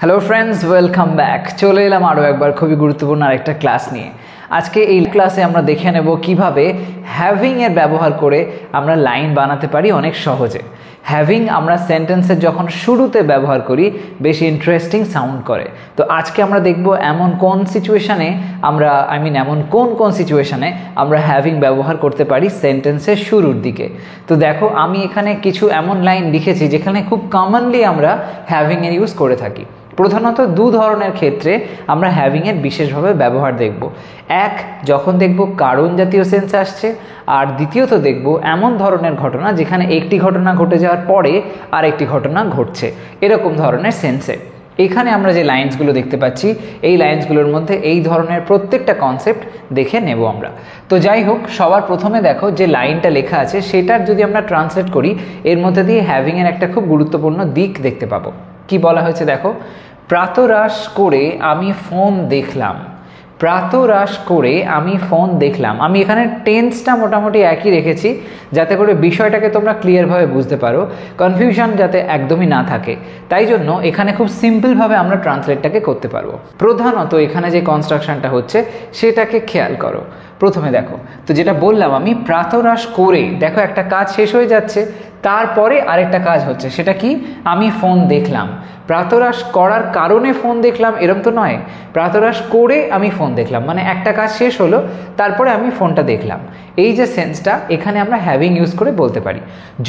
Hello friends, welcome back. চলে এলাম আরও একবার খুবই গুরুত্বপূর্ণ আরেকটা ক্লাস নিয়ে। আজকে এই ক্লাসে আমরা দেখে নেব কিভাবে হ্যাভিং এর ব্যবহার করে আমরা লাইন বানাতে পারি অনেক সহজে। হ্যাভিং আমরা সেন্টেন্সের যখন শুরুতে ব্যবহার করি বেশি ইন্টারেস্টিং সাউন্ড করে। তো আজকে আমরা দেখব এমন কোন সিচুয়েশানে এমন কোন সিচুয়েশানে আমরা হ্যাভিং ব্যবহার করতে পারি সেন্টেন্সের শুরুর দিকে। তো দেখো, আমি এখানে কিছু এমন লাইন লিখেছি যেখানে খুব কমনলি আমরা হ্যাভিং এর ইউজ করে থাকি। প্রধানত দু ধরনের ক্ষেত্রে আমরা হ্যাভিংয়ের বিশেষভাবে ব্যবহার দেখব। এক, যখন দেখব কারণ জাতীয় সেন্স আসছে, আর দ্বিতীয়ত দেখব এমন ধরনের ঘটনা যেখানে একটি ঘটনা ঘটে যাওয়ার পরে আরেকটি ঘটনা ঘটছে, এরকম ধরনের সেন্সে। এখানে আমরা যে লাইন্সগুলো দেখতে পাচ্ছি এই লাইন্সগুলোর মধ্যে এই ধরনের প্রত্যেকটা কনসেপ্ট দেখে নেব আমরা। তো যাই হোক, সবার প্রথমে দেখো যে লাইনটা লেখা আছে সেটার যদি আমরা ট্রান্সলেট করি এর মধ্যে দিয়ে হ্যাভিংয়ের একটা খুব গুরুত্বপূর্ণ দিক দেখতে পাবো। কি বলা হয়েছে দেখো, প্রাতরাশ করে আমি ফোন দেখলাম। প্রাতরাশ করে আমি ফোন দেখলাম। আমি এখানে টেন্সটা মোটামুটি একই রেখেছি যাতে করে বিষয়টাকে তোমরা ক্লিয়ারভাবে বুঝতে পারো, কনফিউশন যাতে একদমই না থাকে। তাই জন্য এখানে খুব সিম্পলভাবে আমরা ট্রান্সলেটটাকে করতে পারবো। প্রধানত এখানে যে কনস্ট্রাকশনটা হচ্ছে সেটাকে খেয়াল করো। প্রথমে দেখো, তো যেটা বললাম আমি, প্রাতরাশ করে, দেখো একটা কাজ শেষ হয়ে যাচ্ছে, তারপরে আরেকটা কাজ হচ্ছে, সেটা কি? আমি ফোন দেখলাম। প্রাতরাশ করার কারণে ফোন দেখলাম এরকম তো নয়, প্রাতরাশ করে আমি ফোন দেখলাম, মানে একটা কাজ শেষ হলো তারপরে আমি ফোনটা দেখলাম। এই যে সেন্সটা এখানে আমরা হ্যাভিং ইউজ করে বলতে পারি।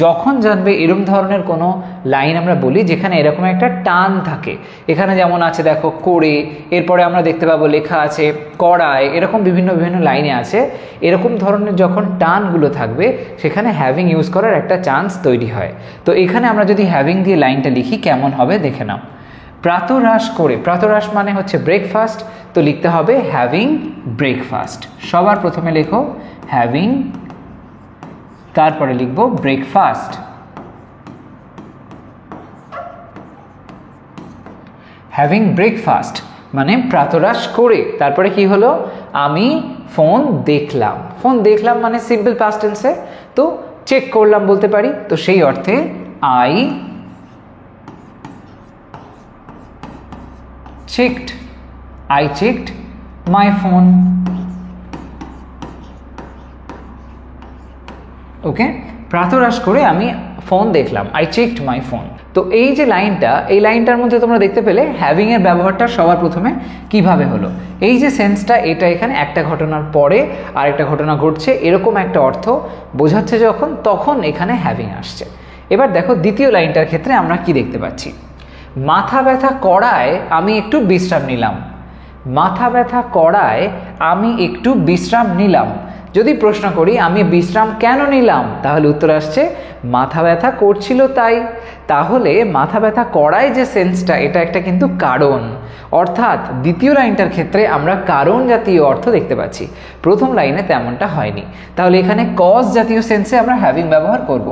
যখন জানবে এরকম ধরনের কোনো লাইন আমরা বলি যেখানে এরকম একটা টান থাকে, এখানে যেমন আছে দেখো করে, এরপরে আমরা দেখতে পাবো লেখা আছে করায়, এরকম বিভিন্ন লাইনে আছে, এরকম ধরনের যখন টানগুলো থাকবে সেখানে হ্যাভিং ইউজ করার একটা চান্স তৈরি হয়। তো এখানে আমরা যদি হ্যাভিং দিয়ে লাইনটা লিখি কেমন হবে দেখে নাও। প্রাতরাশ করে, প্রাতরাশ মানে হচ্ছে ব্রেকফাস্ট, তো লিখতে হবে হ্যাভিং ব্রেকফাস্ট। সবার প্রথমে লেখো হ্যাভিং, তারপরে লিখবো ব্রেকফাস্ট। হ্যাভিং ব্রেকফাস্ট মানে প্রাতরাশ করে, তারপরে কি হলো? আমি ফোন দেখলাম। ফোন দেখলাম মানে সিম্পল পাস্ট টেন্সে, তো চেক করলাম বলতে পারি। তো সেই অর্থে আই চেকড মাই ফোন। ওকে, প্রাতরাশ করে আমি ফোন দেখলাম, আই চেকড মাই ফোন। তো এই যে লাইনটা, এই লাইনটার মধ্যে তোমরা দেখতে পেলে হ্যাভিং এর ব্যবহারটা সবার প্রথমে কিভাবে হলো। এই যে সেন্সটা, এটা এখানে একটা ঘটনার পরে আরেকটা ঘটনা ঘটছে এরকম একটা অর্থ বোঝাচ্ছে যখন, তখন এখানে হ্যাভিং আসছে। এবার দেখো দ্বিতীয় লাইনটার ক্ষেত্রে আমরা কি দেখতে পাচ্ছি, মাথা ব্যথা করায় আমি একটু বিশ্রাম নিলাম। মাথা ব্যথা করায় আমি একটু বিশ্রাম নিলাম। যদি প্রশ্ন করি আমি বিশ্রাম কেন নিলাম, তাহলে উত্তর আসছে মাথা ব্যথা করছিল তাই। তাহলে মাথা ব্যথা করায় যে সেন্সটা, এটা একটা কিন্তু কারণ, অর্থাৎ দ্বিতীয় লাইনটার ক্ষেত্রে আমরা কারণ জাতীয় অর্থ দেখতে পাচ্ছি, প্রথম লাইনে তেমনটা হয়নি। তাহলে এখানে কজ জাতীয় সেন্সে আমরা হ্যাভিং ব্যবহার করব।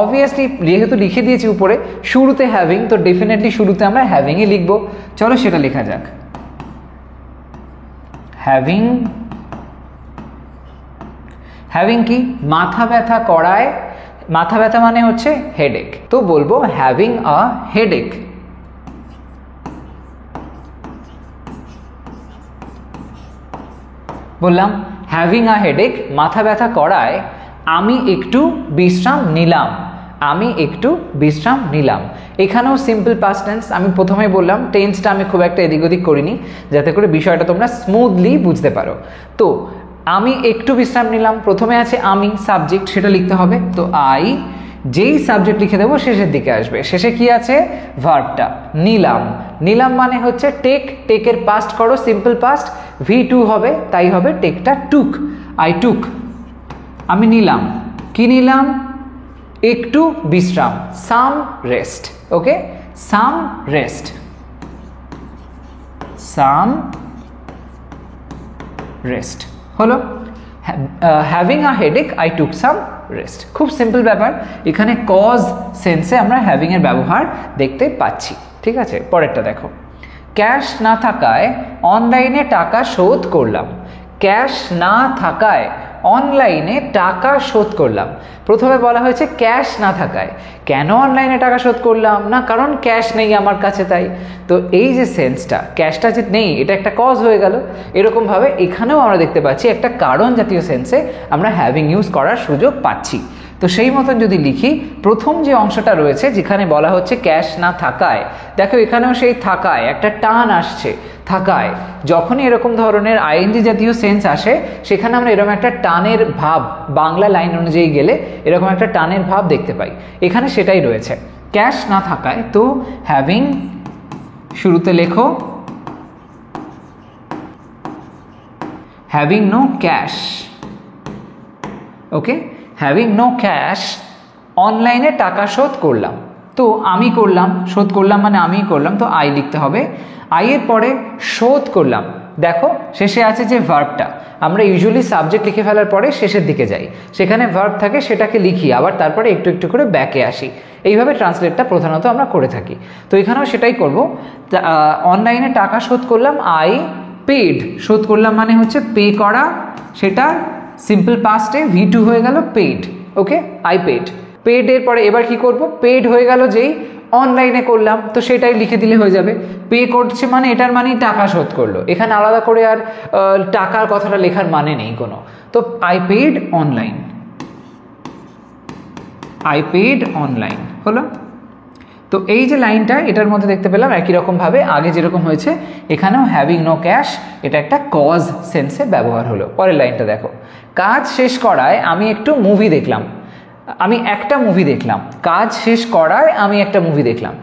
অবভিয়াসলি যেহেতু লিখে দিয়েছি উপরে শুরুতে হ্যাভিং, তো ডেফিনেটলি শুরুতে আমরা হ্যাভিংই লিখবো। চলো সেটা লেখা যাক। হ্যাভিং, হ্যাভিং কি? মাথা ব্যথা করায়, মাথা ব্যথা মানে হচ্ছে হেডেক, তো বলবো হ্যাভিং আ হেডেক। বললাম হ্যাভিং আ হেডেক, মাথা ব্যথা করায় আমি একটু বিশ্রাম নিলাম। আমি একটু বিশ্রাম নিলাম। এখানেও সিম্পল পাস্ট টেন্স। আমি প্রথমেই বললাম টেন্সটা আমি খুব একটা এদিক ওদিক করিনি যাতে করে বিষয়টা তোমরা স্মুথলি বুঝতে পারো। তো আমি একটু বিশ্রাম নিলাম, প্রথমে আছে আমি, সাবজেক্ট, সেটা লিখতে হবে। তো আই, যেই সাবজেক্ট লিখে দেবো শেষের দিকে আসবে, শেষে কি আছে? ভার্বটা নিলাম। নিলাম মানে হচ্ছে টেক, টেকের পাস্ট করো সিম্পল পাস্ট, V2 হবে, তাই হবে টেকটা টুক। আই টুক, আমি নিলাম, কি নিলাম? একটু বিশ্রাম, সাম রেস্ট। ওকে, সাম রেস্ট, সাম রেস্ট হলো। Having a headache I took some rest. খুব সিম্পল ব্যাপার। এখানে কজ সেন্সে আমরা হ্যাভিং এর ব্যবহার দেখতে পাচ্ছি। ঠিক আছে, পরেরটা দেখো। ক্যাশ না থাকায় অনলাইনে টাকা শোধ করলাম। ক্যাশ না থাকায় অনলাইনে টাকা শোধ করলাম। প্রথমে বলা হয়েছে ক্যাশ না থাকায়। কেন অনলাইনে টাকা শোধ করলাম? না কারণ ক্যাশ নেই আমার কাছে, তাই। তো এই যে সেন্সটা, ক্যাশটা যে নেই, এটা একটা কজ হয়ে গেল। এরকমভাবে এখানেও আমরা দেখতে পাচ্ছি একটা কারণ জাতীয় সেন্সে আমরা হ্যাভিং ইউজ করার সুযোগ পাচ্ছি। তো সেই মতন যদি লিখি, প্রথম যে অংশটা রয়েছে যেখানে বলা হচ্ছে ক্যাশ না থাকায়, দেখো এখানেও সেই থাকায় একটা টান আসছে। থাকায় যখনই এরকম ধরনের আইএনজি জাতীয় সেন্স আসে, সেখানে আমরা এরকম একটা টানের ভাব, বাংলা লাইন অনুযায়ী গেলে এরকম একটা টানের ভাব দেখতে পাই। এখানে সেটাই রয়েছে, ক্যাশ না থাকায়। তো হ্যাভিং, শুরুতে লেখো হ্যাভিং নো ক্যাশ। ওকে, হ্যাভিং নো ক্যাশ, অনলাইনে টাকা শোধ করলাম। তো আমি করলাম, শোধ করলাম মানে আমি করলাম, তো আই লিখতে হবে। আইয়ের পরে শোধ করলাম, দেখো শেষে আছে যে ভার্বটা। আমরা ইউজুয়ালি সাবজেক্ট লিখে ফেলার পরে শেষের দিকে যাই, সেখানে ভার্ব থাকে, সেটাকে লিখি, আবার তারপরে একটু একটু করে ব্যাকে আসি। এইভাবে ট্রান্সলেটটা প্রধানত আমরা করে থাকি। তো এখানেও সেটাই করব। অনলাইনে টাকা শোধ করলাম, আই পেড। শোধ করলাম মানে হচ্ছে পে করা, সেটা সিম্পল পাস্টে V2 হয়ে গেল paid. Okay, I paid. Paid এর পরে এবার কি করব? পেড হয়ে গেল যেই অনলাইনে করলাম, তো সেটাই লিখে দিলে হয়ে যাবে। পে করছে মানে এটার মানেই টাকা শোধ করলো, এখানে আলাদা করে আর টাকার কথাটা লেখার মানে নেই কোনো। তো I paid online, I paid online হলো। তো এই যে লাইনটা, এটার মধ্যে দেখতে পেলাম একই রকমভাবে আগে যেরকম হয়েছে এখানেও হ্যাভিং নো ক্যাশ, এটা একটা কজ সেন্সে ব্যবহার হলো। পরের লাইনটা দেখো, কাজ শেষ করায় আমি একটু মুভি দেখলাম। আমি একটা মুভি দেখলাম, কাজ শেষ করায় আমি একটা মুভি দেখলাম।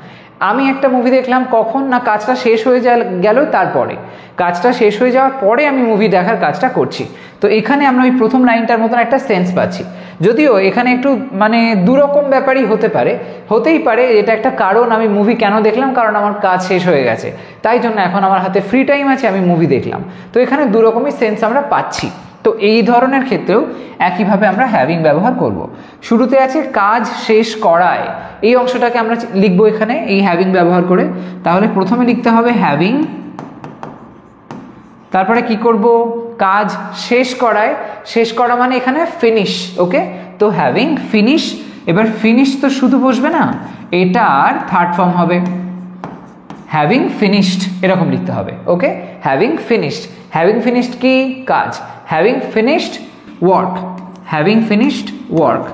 আমি একটা মুভি দেখলাম কখন? না কাজটা শেষ হয়ে গেল, তারপরে কাজটা শেষ হয়ে যাওয়ার পরে আমি মুভি দেখার কাজটা করছি। তো এখানে আমরা ওই প্রথম লাইনটার মতন একটা সেন্স পাচ্ছি, যদিও এখানে একটু মানে দুরকম ব্যাপারই হতে পারে। হতেই পারে এটা একটা কারণ, আমি মুভি কেন দেখলাম? কারণ আমার কাজ শেষ হয়ে গেছে, তাই জন্য এখন আমার হাতে ফ্রি টাইম আছে, আমি মুভি দেখলাম। তো এখানে দুরকমই সেন্স আমরা পাচ্ছি। তো এই ধরনের ক্ষেত্রেও একইভাবে আমরা হ্যাভিং ব্যবহার করব। শুরুতে আছে কাজ শেষ করায়, এই অংশটাকে আমরা লিখবো এখানে এই হ্যাভিং ব্যবহার করে। তাহলে প্রথমে লিখতে হবে হ্যাভিং, তারপরে কি করব? কাজ শেষ করায়, শেষ করা মানে এখানে ফিনিশ। ওকে, তো হ্যাভিং ফিনিশ। এবার ফিনিশ তো শুধু বসবে না, এটার থার্ড ফর্ম হবে হ্যাভিং ফিনিশড, এরকম লিখতে হবে। ওকে, হ্যাভিং ফিনিশড। হ্যাভিং ফিনিশড কি? কাজ। Having finished work, having finished work.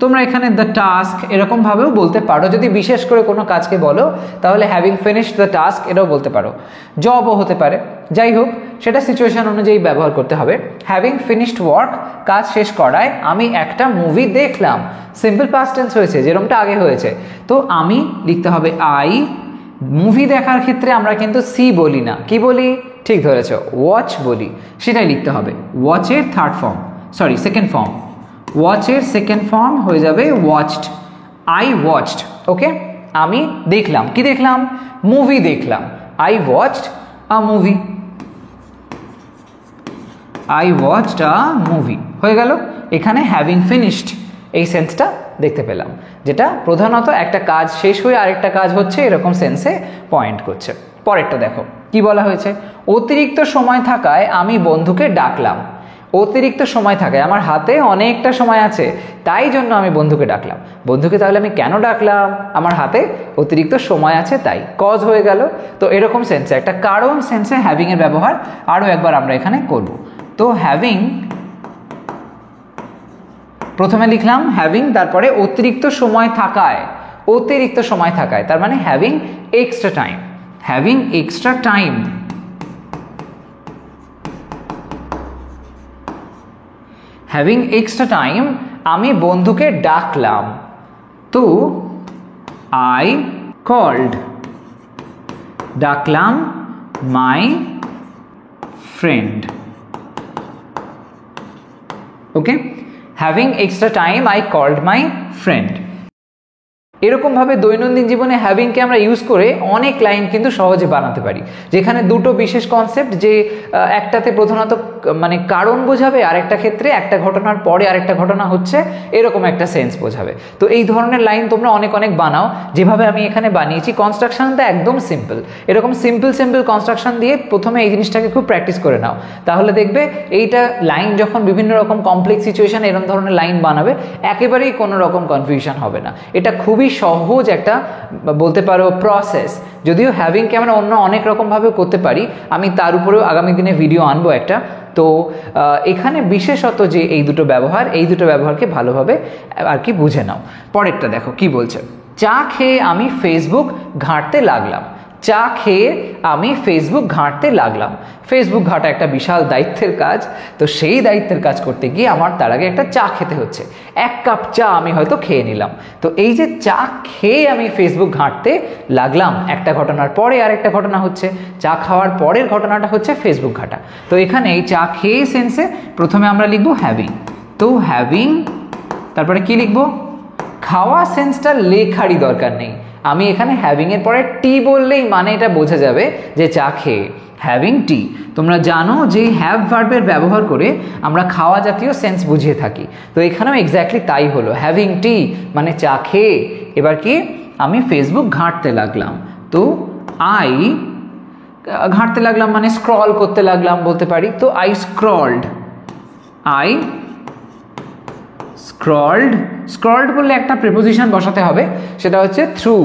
তোমরা এখানে দ্য টাস্ক এরকমভাবেও বলতে পারো, যদি বিশেষ করে কোনো কাজকে বলো তাহলে হ্যাভিং ফিনিশড দ্য টাস্ক এটাও বলতে পারো। জবও হতে পারে, যাই হোক সেটা সিচুয়েশন অনুযায়ী ব্যবহার করতে হবে। হ্যাভিং ফিনিশড ওয়ার্ক, কাজ শেষ করায় আমি একটা মুভি দেখলাম। সিম্পল পাস্ট টেন্স হয়েছে, যেরকমটা আগে হয়েছে। তো আমি লিখতে হবে আই। মুভি দেখার ক্ষেত্রে আমরা কিন্তু সি বলি না, কি বলি? ঠিক ধরেছ, ওয়াচ বলি, সেটাই লিখতে হবে। ওয়াচের third form, sorry second form, ওয়াচের সেকেন্ড ফর্ম হয়ে যাবে ওয়াচড। I watched. ওকে, আমি দেখলাম, কি দেখলাম? মুভি দেখলাম। I watched a movie, I watched a movie হয়ে গেল। এখানে হ্যাভিং ফিনিশড এই সেন্সটা দেখতে পেলাম, যেটা প্রধানত একটা কাজ শেষ হয়ে আরেকটা কাজ হচ্ছে এরকম সেন্সে পয়েন্ট করছে। পরেরটা দেখো কি বলা হয়েছে, অতিরিক্ত সময় থাকায় আমি বন্ধুকে ডাকলাম। অতিরিক্ত সময় থাকায়, আমার হাতে অনেকটা সময় আছে, তাই জন্য আমি বন্ধুকে ডাকলাম। বন্ধুকে তাহলে আমি কেন ডাকলাম? আমার হাতে অতিরিক্ত সময় আছে তাই, কজ হয়ে গেল। তো এরকম সেন্সে একটা কারণ সেন্সে হ্যাভিং এর ব্যবহার আরও একবার আমরা এখানে করব। তো হ্যাভিং, প্রথমে লিখলাম হ্যাভিং, তারপরে অতিরিক্ত সময় থাকায়, অতিরিক্ত সময় থাকায় তার মানে having extra time, having extra time. Having extra time, আমি বন্ধুকে ডাকলাম। তো আই কল্ড, ডাকলাম my friend. Okay, having extra time I called my friend. এরকমভাবে দৈনন্দিন জীবনে হ্যাভিংকে আমরা ইউজ করে অনেক লাইন কিন্তু সহজে বানাতে পারি, যেখানে দুটো বিশেষ কনসেপ্ট, যে একটাতে প্রধানত মানে কারণ বোঝাবে, আরেকটা ক্ষেত্রে একটা ঘটনার পরে আরেকটা ঘটনা হচ্ছে, এরকম একটা সেন্স বোঝাবে। তো এই ধরনের লাইন তোমরা অনেক অনেক বানাও, যেভাবে আমি এখানে বানিয়েছি। কনস্ট্রাকশনটা একদম সিম্পল, এরকম সিম্পল কনস্ট্রাকশন দিয়ে প্রথমে এই জিনিসটাকে খুব প্র্যাকটিস করে নাও, তাহলে দেখবে এইটা লাইন যখন বিভিন্ন রকম কমপ্লেক্স সিচুয়েশন এরকম ধরনের লাইন বানাবে একেবারেই কোনো রকম কনফিউশন হবে না। এটা খুবই সহজ একটা বলতে পারো প্রসেস। যদিও হ্যাভিংকে আমরা অন্য অনেক রকমভাবে করতে পারি, আমি তার উপরেও আগামী দিনে ভিডিও আনবো একটা। তো এখানে বিশেষত যে এই দুটো ব্যবহারকে ভালোভাবে আর কি বুঝে নাও। পরেরটা দেখো কি বলছে, চা খেয়ে আমি ফেসবুক ঘাঁটতে লাগলাম। চা খেয়ে আমি ফেসবুক ঘাঁটতে লাগলাম। ফেসবুক ঘাঁটা একটা বিশাল দায়িত্বের কাজ, তো সেই দায়িত্বের কাজ করতে গিয়ে আমার তার আগে একটা চা খেতে হচ্ছে। 1 কাপ চা আমি হয়তো খেয়ে নিলাম। তো এই যে চা খেয়ে আমি ফেসবুক ঘাঁটতে লাগলাম, একটা ঘটনার পরে আরেকটা ঘটনা হচ্ছে, চা খাওয়ার পরের ঘটনাটা হচ্ছে ফেসবুক ঘাঁটা। তো এখানে এই চা খেয়ে সেন্সে প্রথমে আমরা লিখবো হ্যাভিং। তো হ্যাভিং, তারপরে কি লিখবো? খাওয়া সেন্সটা লেখারই দরকার নেই, আমি এখানে হ্যাভিং এর পরে টি বললেই মানে এটা বোঝা যাবে যে চা খেয়ে, হ্যাভিং টি। তোমরা জানো যে হ্যাভ ভার্বের ব্যবহার করে আমরা খাওয়া জাতীয় সেন্স বুঝিয়ে থাকি, তো এখানেও এক্স্যাক্টলি তাই হলো, হ্যাভিং টি মানে চা খেয়ে। এবার কি, আমি ফেসবুক ঘাঁটতে লাগলাম। তো আই ঘাঁটতে লাগলাম মানে স্ক্রল করতে লাগলাম বলতে পারি। তো আই স্ক্রলড, স্ক্রলড বললে একটা প্রিপোজিশন বসাতে হবে, সেটা হচ্ছে through.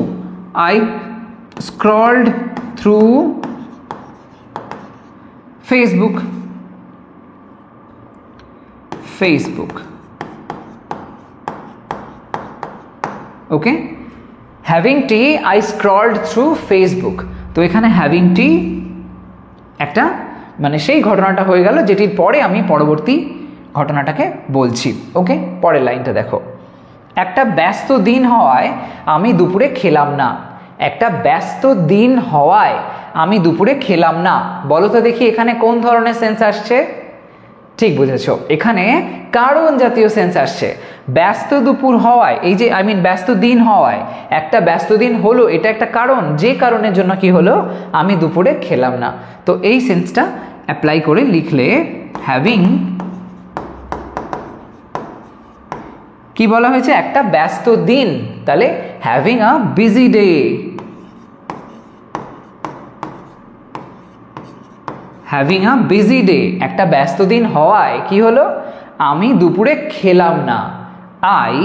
I scrolled through Facebook. Okay, having টি আই স্ক্রলড থ্রু ফেসবুক। তো এখানে হ্যাভিং টি একটা মানে সেই ঘটনাটা হয়ে গেল যেটির পরে আমি পরবর্তী ঘটনাটাকে বলছি। ওকে, পরের লাইনটা দেখো, একটা ব্যস্ত দিন হওয়ায় আমি দুপুরে খেলাম না। একটা ব্যস্ত দিন হওয়ায় আমি দুপুরে খেলাম না। বলো তো দেখি এখানে কোন ধরনের সেন্স আসছে? ঠিক বুঝেছো, এখানে কারণ জাতীয় সেন্স আসছে। ব্যস্ত দুপুর হওয়ায়, এই যে ব্যস্ত দিন হওয়ায়, একটা ব্যস্ত দিন হলো, এটা একটা কারণ, যে কারণের জন্য কি হলো, আমি দুপুরে খেলাম না। তো এই সেন্সটা অ্যাপ্লাই করে লিখলে হ্যাভিং, কি বলা হয়েছে, একটা ব্যস্ত দিন, তাহলে having a busy day. Having a busy day, একটা ব্যস্ত দিন হওয়ায় কি হলো, আমি দুপুরে খেলাম না। আই,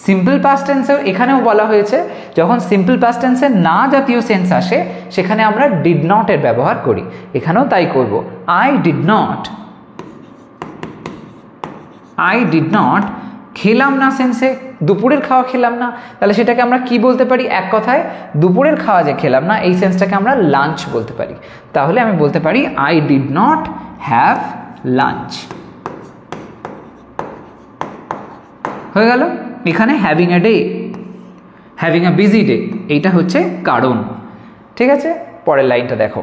সিম্পল পাস্ট টেন্সেও এখানেও বলা হয়েছে, যখন সিম্পল পাস্ট টেন্সে না জাতীয় সেন্স আসে সেখানে আমরা ডিড নট এর ব্যবহার করি, এখানেও তাই করব। আই ডিড নট, খেলাম না সেন্সে দুপুরের খাওয়া খেলাম না, তাহলে সেটাকে আমরা কি বলতে পারি? এক কথায় দুপুরের খাওয়া যে খেলাম না, এই সেন্সটাকে আমরা লাঞ্চ বলতে পারি। তাহলে আমি বলতে পারি I did not have lunch. হয়ে গেল। এখানে having a day, having a busy day, এইটা হচ্ছে কারণ। ঠিক আছে, পরের লাইনটা দেখো,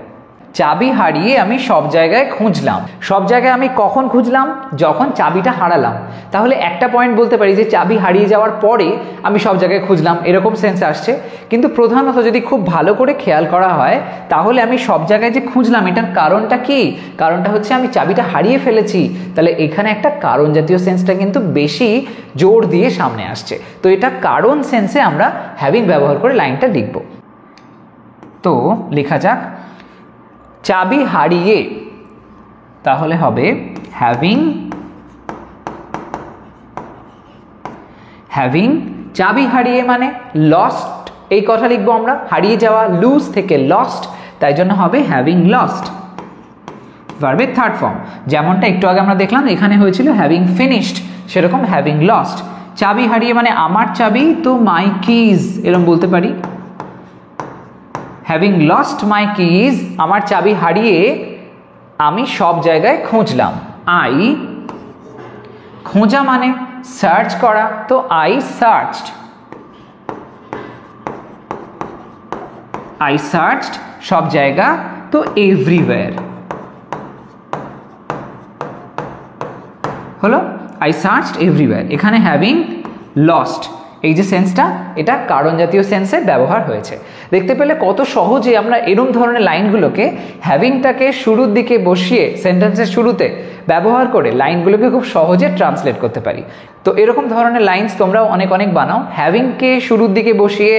চাবি হারিয়ে আমি সব জায়গায় খুঁজলাম। সব জায়গায় আমি কখন খুঁজলাম? যখন চাবিটা হারালাম। তাহলে একটা পয়েন্ট বলতে পারি যে চাবি হারিয়ে যাওয়ার পরে আমি সব জায়গায় খুঁজলাম, এরকম সেন্স আসছে। কিন্তু প্রধানত যদি খুব ভালো করে খেয়াল করা হয় তাহলে আমি সব জায়গায় যে খুঁজলাম এটার কারণটা কি? কারণটা হচ্ছে আমি চাবিটা হারিয়ে ফেলেছি। তাহলে এখানে একটা কারণ জাতীয় সেন্সটা কিন্তু বেশি জোর দিয়ে সামনে আসছে। তো এটা কারণ সেন্সে আমরা হ্যাভিং ব্যবহার করে লাইনটা লিখব। তো লেখা যাক, চাবি হারিয়ে, তাহলে হবে হ্যাভিং চাবি হারিয়ে মানে লস্ট, এই কথা লিখবো আমরা। হারিয়ে যাওয়া, লুজ থেকে লস্ট, তাই জন্য হবে হ্যাভিং লস্ট। ভার্বের থার্ড ফর্ম যেমনটা একটু আগে আমরা দেখলাম এখানে হয়েছিল হ্যাভিং ফিনিশড, সেরকম হ্যাভিং লস্ট। চাবি হারিয়ে মানে আমার চাবি, তো মাই কিজ এরকম বলতে পারি। হ্যাভিং লস্ট মাই কিজ, আমার চাবি হারিয়ে আমি সব জায়গায় খুঁজলাম। আই, খোঁজা মানে সার্চ করা, তো আই সার্চড সব জায়গা, তো এভরিওয়্যার হলো। I searched everywhere. এখানে হ্যাভিং লস্ট, এই যে সেন্সটা, এটা কারণ জাতীয় সেন্সে ব্যবহার হয়েছে। দেখতে পেলে কত সহজে আমরা এরম ধরনের লাইনগুলোকে হ্যাভিংটাকে শুরুর দিকে বসিয়ে সেন্টেন্সের শুরুতে ব্যবহার করে লাইনগুলোকে খুব সহজে ট্রান্সলেট করতে পারি। তো এরকম ধরনের লাইন্স তোমরাও অনেক অনেক বানাও। হ্যাভিংকে শুরুর দিকে বসিয়ে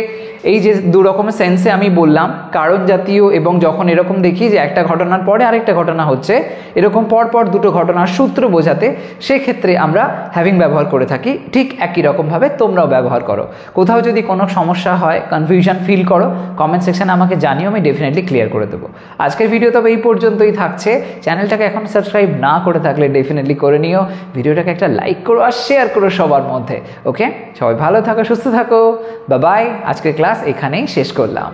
এই যে দু রকমের সেন্সে আমি বললাম, কারণ জাতীয় এবং যখন এরকম দেখি যে একটা ঘটনার পরে আরেকটা ঘটনা হচ্ছে, এরকম পরপর দুটো ঘটনার সূত্র বোঝাতে, সেক্ষেত্রে আমরা হ্যাভিং ব্যবহার করে থাকি। ঠিক একই রকমভাবে তোমরাও ব্যবহার করো। কোথাও যদি কোনো সমস্যা হয়, কনফিউশন ফিল করো, কমেন্ট সেকশনে আমাকে জানিও, আমি ডেফিনেটলি ক্লিয়ার করে দেবো। আজকের ভিডিও তবে এই পর্যন্তই থাকছে। চ্যানেলটাকে এখন সাবস্ক্রাইব না করে থাকলে ডেফিনেটলি করে নিও। ভিডিওটাকে একটা লাইক করো আর শেয়ার করো সবার মধ্যে। ওকে, সবাই ভালো থাকো, সুস্থ থাকো, বাই বাই। আজকের ক্লাস এখানেই শেষ করলাম।